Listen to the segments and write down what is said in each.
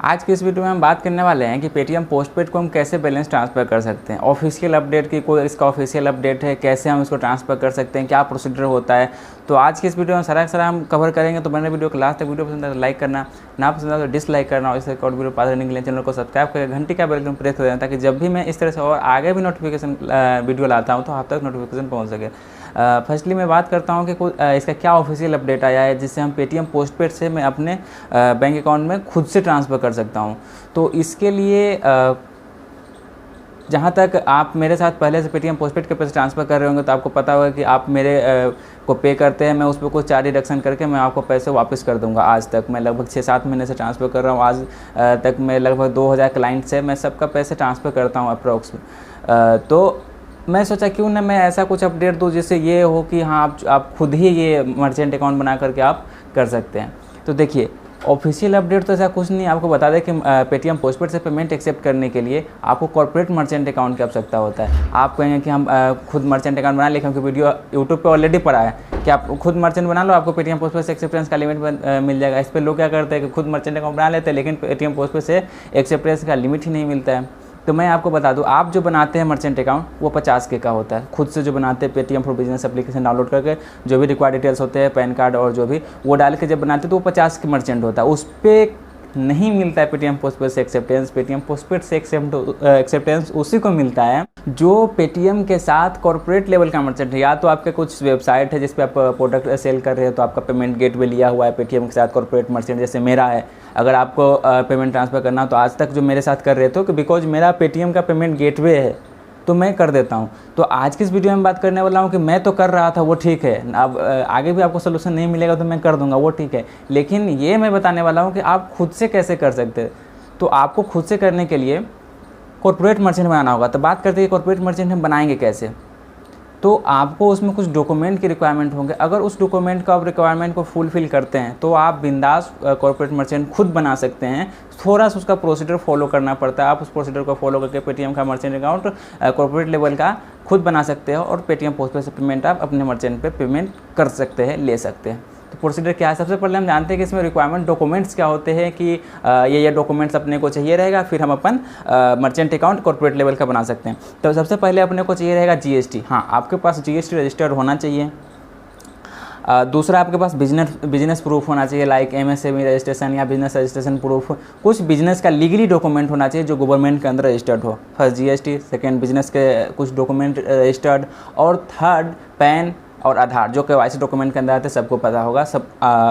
आज की इस वीडियो में हम बात करने वाले हैं कि पेटीएम पोस्टपेड को हम कैसे बैलेंस ट्रांसफ़र कर सकते हैं। ऑफिशियल अपडेट की कोई इसका ऑफिशियल अपडेट है, कैसे हम इसको ट्रांसफ़र कर सकते हैं, क्या प्रोसीजर होता है। तो आज की इस वीडियो में सारा हम कवर करेंगे। तो मैंने वीडियो को लास्ट तक वीडियो पसंद है तो लाइक करना, ना पसंद है तो डिसलाइक करना, और इससे और वीडियो पास करने के लिए चैनल को सब्सक्राइब करके घंटी का बेल आइकन प्रेस कर देना, ताकि जब भी मैं इस तरह से और आगे भी नोटिफिकेशन वीडियो लाता हूँ तो आप तक नोटिफिकेशन पहुँच सके। फर्स्टली मैं बात करता हूँ कि इसका क्या ऑफिशियल अपडेट आया है जिससे हम पेटीएम पोस्टपेड से मैं अपने बैंक अकाउंट में खुद से ट्रांसफ़र कर सकता हूँ। तो इसके लिए जहाँ तक आप मेरे साथ पहले से पेटीएम पोस्टपेड के पैसे ट्रांसफ़र कर रहे होंगे तो आपको पता होगा कि आप मेरे को पे करते हैं, मैं उस पर कुछ चार्ज डिडक्शन करके मैं आपको पैसे वापस कर दूंगा। आज तक मैं लगभग 6-7 महीने से ट्रांसफ़र कर रहा हूँ। आज तक मैं लगभग 2000 क्लाइंट से मैं सबका पैसे ट्रांसफ़र करता हूँ अप्रॉक्स। तो मैं सोचा क्यों ना मैं ऐसा कुछ अपडेट दूँ जिससे ये हो कि हाँ आप खुद ही ये मर्चेंट अकाउंट बना करके आप कर सकते हैं। तो देखिए, ऑफिशियल अपडेट तो ऐसा कुछ नहीं। आपको बता दें कि पेटीएम पोस्टपेड से पेमेंट एक्सेप्ट करने के लिए आपको कॉर्पोरेट मर्चेंट अकाउंट की आवश्यकता होता है। आप कहेंगे कि हम खुद मर्चेंट अकाउंट बना लें, क्योंकि वीडियो यूट्यूब पे ऑलरेडी पड़ा है कि आप खुद मर्चेंट बना लो, आपको पेटीएम पोस्टपेड से एक्सेप्टेंस का लिमिट मिल जाएगा। इस पर लोग क्या करते हैं कि खुद मर्चेंट अकाउंट बना लेते हैं, लेकिन पेटीएम पोस्टपेड से एक्सेप्टेंस का लिमिट ही नहीं मिलता है। तो मैं आपको बता दूं, आप जो बनाते हैं मर्चेंट अकाउंट वो 50K का होता है। खुद से जो बनाते हैं Paytm for business application download करके, जो भी रिक्वायर्ड डिटेल्स होते हैं, पैन कार्ड और जो भी वो डाल के जब बनाते हैं तो वो 50 के मर्चेंट होता है। उस पर नहीं मिलता है पेटीएम पोस्टपेड से एक्सेप्टेंस। पेटीएम पोस्टपेड से एक्सेप्टेंस उसी को मिलता है जो पेटीएम के साथ कॉर्पोरेट लेवल का मर्चेंट है। या तो आपके कुछ वेबसाइट है जिस पे आप प्रोडक्ट सेल कर रहे हो तो आपका पेमेंट गेटवे लिया हुआ है पेटीएम के साथ कॉर्पोरेट मर्चेंट, जैसे मेरा है। अगर आपको पेमेंट ट्रांसफ़र करना हो तो आज तक जो मेरे साथ कर रहे थे कि बिकॉज मेरा पेटीएम का पेमेंट गेटवे है तो मैं कर देता हूँ। तो आज की इस वीडियो में बात करने वाला हूँ कि मैं तो कर रहा था वो ठीक है, अब आगे भी आपको सोल्यूशन नहीं मिलेगा तो मैं कर दूंगा वो ठीक है, लेकिन ये मैं बताने वाला हूँ कि आप खुद से कैसे कर सकते हैं। तो आपको खुद से करने के लिए कॉर्पोरेट मर्चेंट बनाना होगा। तो बात करते हैं कॉर्पोरेट मर्चेंट हम बनाएंगे कैसे। तो आपको उसमें कुछ डॉक्यूमेंट की रिक्वायरमेंट होंगे। अगर उस डॉक्यूमेंट का आप रिक्वायरमेंट को फुलफिल करते हैं तो आप बिंदास कॉर्पोरेट मर्चेंट खुद बना सकते हैं। थोड़ा सा उसका प्रोसीजर फॉलो करना पड़ता है। आप उस प्रोसीजर को फॉलो करके पेटीएम का मर्चेंट अकाउंट कॉर्पोरेट लेवल का खुद बना सकते हो और पेटीएम पोस्टपेड से पेमेंट आप अपने मर्चेंट पे पेमेंट कर सकते हैं, ले सकते हैं। तो प्रोसीजर क्या है, सबसे पहले हम जानते हैं कि इसमें रिक्वायरमेंट डॉक्यूमेंट्स क्या होते हैं कि ये डॉक्यूमेंट्स अपने को चाहिए रहेगा, फिर हम अपन मर्चेंट अकाउंट कॉर्पोरेट लेवल का बना सकते हैं। तो सबसे पहले अपने को चाहिए रहेगा जीएसटी। हाँ, आपके पास जीएसटी रजिस्टर्ड होना चाहिए। दूसरा, आपके पास बिजनेस प्रूफ होना चाहिए, लाइक एमएसएमई रजिस्ट्रेशन या बिजनेस रजिस्ट्रेशन प्रूफ। कुछ बिजनेस का लीगली डॉक्यूमेंट होना चाहिए जो गवर्नमेंट के अंदर रजिस्टर्ड हो। फर्स्ट जीएसटी, सेकंड बिजनेस के कुछ डॉक्यूमेंट रजिस्टर्ड, और थर्ड पैन और आधार जो केवाईसी डॉक्यूमेंट के अंदर आते हैं, सबको पता होगा, सब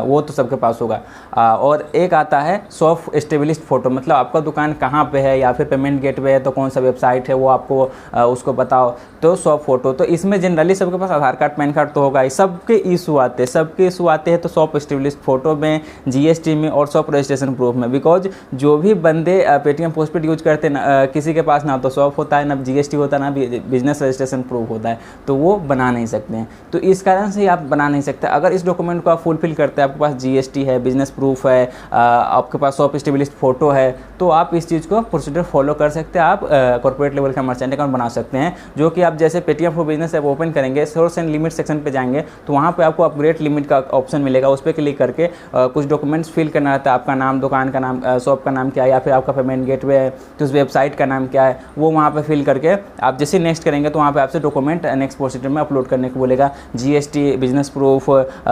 वो तो सबके पास होगा। और एक आता है सॉफ्ट एस्टेब्लिश्ड फ़ोटो, मतलब आपका दुकान कहाँ पे है या फिर पेमेंट गेटवे है तो कौन सा वेबसाइट है वो आपको उसको बताओ, तो सॉफ्ट फ़ोटो। तो इसमें जनरली सबके पास आधार कार्ड पैन कार्ड तो होगा। सबके इशू आते हैं तो सॉफ्ट एस्टेब्लिश्ड फ़ोटो में, जीएसटी में और सॉफ्ट रजिस्ट्रेशन प्रूफ में। बिकॉज जो भी बंदे पेटीएम पोस्टपेड यूज करते हैं किसी के पास ना तो सॉफ्ट होता है, ना जीएसटी होता है, ना बिजनेस रजिस्ट्रेशन प्रूफ होता है, तो वो बना नहीं सकते हैं। तो इस कारण से आप बना नहीं सकते। अगर इस डॉक्यूमेंट को आप फुलफिल करते हैं, आपके पास जीएसटी है, बिजनेस प्रूफ है, आपके पास सॉफ्ट एस्टेब्लिश्ड फोटो है, तो आप इस चीज़ को प्रोसीजर फॉलो कर सकते हैं। आप कॉर्पोरेट लेवल का मर्चेंट अकाउंट बना सकते हैं, जो कि आप जैसे Paytm for business app open करेंगे, सोर्स एंड लिमिट सेक्शन पे जाएंगे तो वहाँ पे आपको अपग्रेड लिमिट का ऑप्शन मिलेगा। उस पर क्लिक करके कुछ डॉक्यूमेंट्स फिल करना रहता है। आपका नाम, दुकान का नाम, शॉप का नाम क्या है, या फिर आपका पेमेंट गेटवे है तो उस वेबसाइट का नाम क्या है, वो वहाँ पर फिल करके आप जैसे नेक्स्ट करेंगे तो वहाँ पर आपसे डॉक्यूमेंट नेक्स्ट प्रोसीजर में अपलोड करने को बोलेगा। GST, business proof,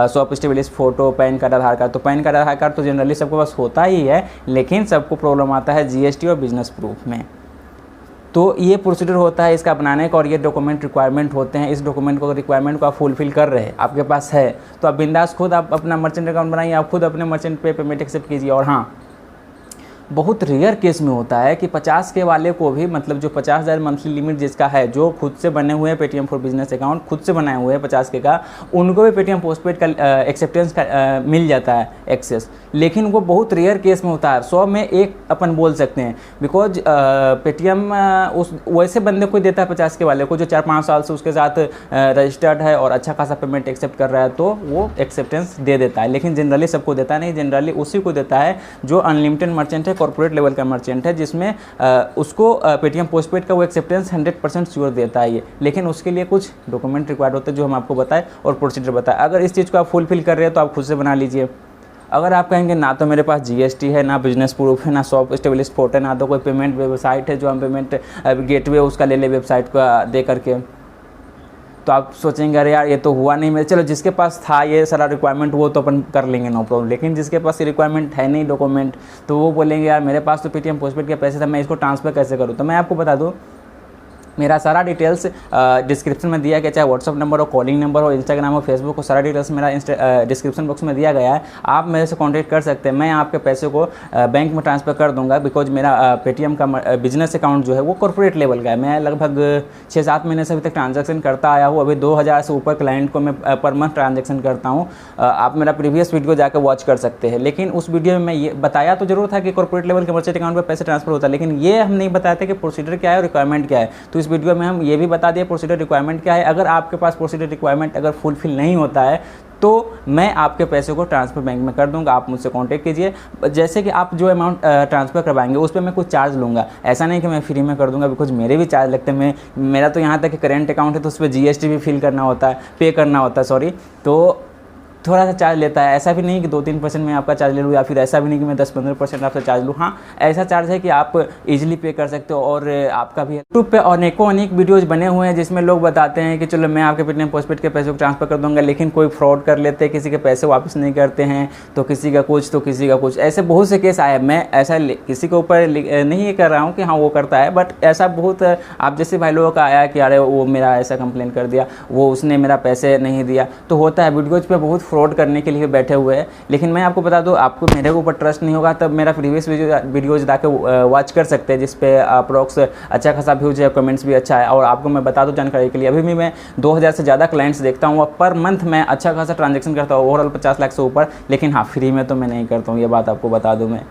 soft established photo, PAN card, Aadhaar card. तो पैन कार्ड, आधार कार्ड तो जनरली सबके पास होता ही है, लेकिन सबको प्रॉब्लम आता है जीएसटी और बिजनेस प्रूफ में। तो ये प्रोसीजर होता है इसका बनाने का, और ये डॉक्यूमेंट रिक्वायरमेंट होते हैं। इस डॉक्यूमेंट को रिक्वायरमेंट को आप फुलफिल कर रहे हैं, आपके पास है, तो आप बिंदास खुद आप अपना मर्चेंट अकाउंट बनाइए, आप खुद अपने मर्चेंट पे पेमेंट एक्सेप्ट कीजिए। और हाँ, बहुत रेयर केस में होता है कि 50K वाले को भी, मतलब जो 50,000 मंथली लिमिट जिसका है, जो खुद से बने हुए हैं पेटीएम फॉर बिजनेस अकाउंट खुद से बनाए हुए हैं 50K का, उनको भी पेटीएम पोस्टपेड का एक्सेप्टेंस का मिल जाता है एक्सेस। लेकिन वो बहुत रेयर केस में होता है, 100 में एक अपन बोल सकते हैं। बिकॉज पेटीएम उस वैसे बंदे को देता है 50K वाले को जो 4-5 साल से उसके साथ रजिस्टर्ड है और अच्छा खासा पेमेंट एक्सेप्ट कर रहा है, तो वो एक्सेप्टेंस दे देता है। लेकिन जनरली सबको देता नहीं, जनरली उसी को देता है जो अनलिमिटेड मर्चेंट है, कॉर्पोरेट लेवल का मर्चेंट है, जिसमें उसको पेटीएम पोस्टपेड का वो एक्सेप्टेंस 100% श्योर देता है ये। लेकिन उसके लिए कुछ डॉक्यूमेंट रिक्वायर्ड होते हैं जो हम आपको बताएं और प्रोसीजर बताएं। अगर इस चीज़ को आप फुलफिल कर रहे हैं तो आप खुद से बना लीजिए। अगर आप कहेंगे ना तो मेरे पास जीएसटी है, ना बिजनेस प्रूफ है, ना शॉप स्टेब्लिश पोर्ट है, ना तो कोई पेमेंट वेबसाइट है जो हम पेमेंट गेटवे उसका ले ले वेबसाइट का दे करके, तो आप सोचेंगे अरे यार ये तो हुआ नहीं मेरे। चलो जिसके पास था ये सारा रिक्वायरमेंट वो तो अपन कर लेंगे, नो प्रॉब्लम। लेकिन जिसके पास ये रिक्वायरमेंट है नहीं डॉक्यूमेंट, तो वो बोलेंगे यार मेरे पास तो पेटीएम पोस्टपेड के पैसे था, मैं इसको ट्रांसफ़र कैसे करूँ। तो मैं आपको बता दूँ, मेरा सारा डिटेल्स डिस्क्रिप्शन में दिया गया, चाहे व्हाट्सअप नंबर हो, कॉलिंग नंबर हो, इंस्टाग्राम हो, फेसबुक हो, सारा डिटेल्स मेरा डिस्क्रिप्शन बॉक्स में दिया गया है। आप मेरे से कांटेक्ट कर सकते हैं, मैं आपके पैसे को बैंक में ट्रांसफ़र कर दूंगा। बिकॉज मेरा पेटीएम का बिजनेस अकाउंट जो है वो कॉर्पोरेट लेवल का है। मैं लगभग 6-7 महीने से अभी तक ट्रांजैक्शन करता आया हूँ। अभी 2000 से ऊपर क्लाइंट को मैं पर मंथ ट्रांजैक्शन करता हूँ। आप मेरा प्रीवियस वीडियो जाकर वॉच कर सकते हैं। लेकिन उस वीडियो में मैं ये बताया तो जरूर था कि कॉर्पोरेट लेवल के मर्चेंट अकाउंट पर पैसे ट्रांसफर होता है, लेकिन ये हम नहीं बताए थे कि प्रोसीजर क्या है और रिक्वायरमेंट क्या है। तो इस वीडियो में हम ये भी बता दिए प्रोसीजर रिक्वायरमेंट क्या है। अगर आपके पास प्रोसीजर रिक्वायरमेंट अगर फुलफिल नहीं होता है तो मैं आपके पैसे को ट्रांसफ़र बैंक में कर दूंगा। आप मुझसे कांटेक्ट कीजिए। जैसे कि आप जो अमाउंट ट्रांसफ़र करवाएंगे उस पर मैं कुछ चार्ज लूँगा, ऐसा नहीं कि मैं फ्री में कर दूंगा, बिकॉज मेरे भी चार्ज लगते हैं। मेरा तो यहाँ तक कि करेंट अकाउंट है तो उस पर जीएसटी भी फिल करना होता है, पे करना होता है, सॉरी। तो थोड़ा सा चार्ज लेता है। ऐसा भी नहीं कि 2-3% में आपका चार्ज ले लूँ, या फिर ऐसा भी नहीं कि मैं 10-15% आपसे चार्ज लूँ। हाँ, ऐसा चार्ज है कि आप इजीली पे कर सकते हो। और आपका भी यूट्यूब पे अनेक वीडियोज़ बने हुए हैं जिसमें लोग बताते हैं कि चलो मैं आपके पेटीएम पोस्टपेड के पैसे को ट्रांसफ़र कर दूंगा, लेकिन कोई फ्रॉड कर लेते हैं, किसी के पैसे वापस नहीं करते हैं, तो किसी का कुछ तो किसी का कुछ। ऐसे बहुत से केस आए। मैं ऐसा किसी के ऊपर नहीं कर रहा हूँ कि हाँ वो करता है, बट ऐसा बहुत आप जैसे भाई लोगों का आया कि अरे वो मेरा ऐसा कंप्लेन कर दिया, वो उसने मेरा पैसे नहीं दिया। तो होता है, वीडियोज़ पे बहुत फ्रॉड करने के लिए बैठे हुए हैं। लेकिन मैं आपको बता दूं, आपको मेरे ऊपर ट्रस्ट नहीं होगा तब मेरा प्रीवियस वीडियोज़ जाकर वॉच कर सकते हैं, जिस पे अप्रॉक्स अच्छा खासा व्यूज है, कमेंट्स भी अच्छा है। और आपको मैं बता दूं जानकारी के लिए, अभी भी मैं 2000 से ज़्यादा क्लाइंट्स देखता हूँ और पर मंथ मैं अच्छा खासा ट्रांजेक्शन करता हूँ, ओवरऑल 50 लाख से ऊपर। लेकिन हाँ, फ्री में तो मैं नहीं करता हूँ, ये बात आपको बता दूँ। मैं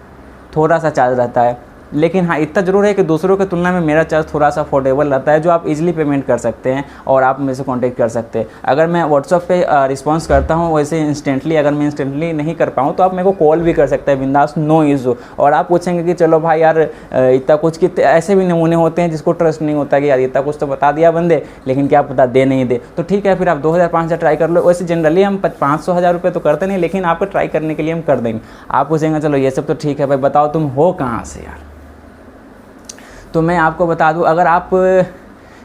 थोड़ा सा चार्ज रहता है, लेकिन हाँ इतना ज़रूर है कि दूसरों की तुलना में मेरा चार्ज थोड़ा सा अफोर्डेबल रहता है, जो आप इजीली पेमेंट कर सकते हैं और आप मेरे से कांटेक्ट कर सकते हैं। अगर मैं व्हाट्सअप पे रिस्पांस करता हूँ वैसे इंस्टेंटली, अगर मैं इंस्टेंटली नहीं कर पाऊँ तो आप मेरे को कॉल भी कर सकते हैं बिंदास, नो इशू। और आप पूछेंगे कि चलो भाई यार इतना कुछ, कितने ऐसे भी नमूने होते हैं जिसको ट्रस्ट नहीं होता कि यार इतना कुछ तो बता दिया बंदे, लेकिन क्या पता दे नहीं दे। तो ठीक है, फिर आप 2000-5000 ट्राई कर लो। वैसे जनरली हम 500-1000 रुपये तो करते नहीं, लेकिन आपको ट्राई करने के लिए हम कर देंगे। आप पूछेंगे चलो ये सब तो ठीक है भाई, बताओ तुम हो कहाँ से यार। तो मैं आपको बता दूं, अगर आप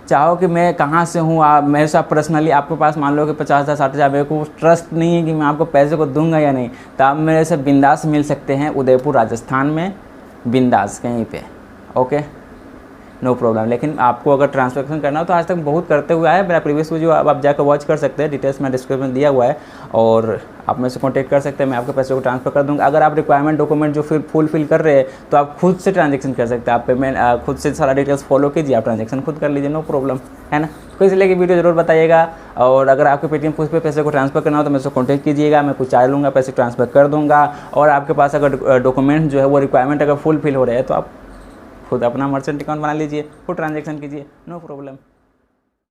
चाहो कि मैं कहाँ से हूँ, आप मेरे साथ पर्सनली आपके पास मान लो कि 50,000-60,000 मेरे को ट्रस्ट नहीं है कि मैं आपको पैसे को दूंगा या नहीं, तो आप मेरे से बिंदास मिल सकते हैं उदयपुर राजस्थान में, बिंदास कहीं पे, ओके, नो प्रॉब्लम। लेकिन आपको अगर ट्रांसफर करना हो तो आज तक बहुत करते हुए आया। मेरा प्रीवियस वीडियो आप जाकर वॉच कर सकते हैं, डिटेल्स में डिस्क्रिप्शन में दिया हुआ है, और आप मेरे से कांटेक्ट कर सकते हैं, मैं आपके पैसे को ट्रांसफर कर दूंगा। अगर आप रिक्वायरमेंट डॉक्यूमेंट जो फिर फुलफिल कर रहे हैं तो आप खुद से ट्रांजेक्शन कर सकते हैं। आप पेमेंट खुद से सारा डिटेल्स फॉलो कीजिए, आप ट्रांजेक्शन खुद कर लीजिए, नो प्रॉब्लम, है ना। तो इसलिए कि वीडियो जरूर बताइएगा। और अगर आपके पेटीएम पोस्ट पे पैसे को ट्रांसफर करना हो तो मेरे से कांटेक्ट कीजिएगा, मैं कुछ चार्ज लूँगा, पैसे ट्रांसफर कर दूँगा। और आपके पास अगर डॉक्यूमेंट जो है वो रिक्वायरमेंट अगर फुलफिल हो रहे हैं तो आप खुद अपना मर्चेंट अकाउंट बना लीजिए, खुद ट्रांजेक्शन कीजिए, नो प्रॉब्लम।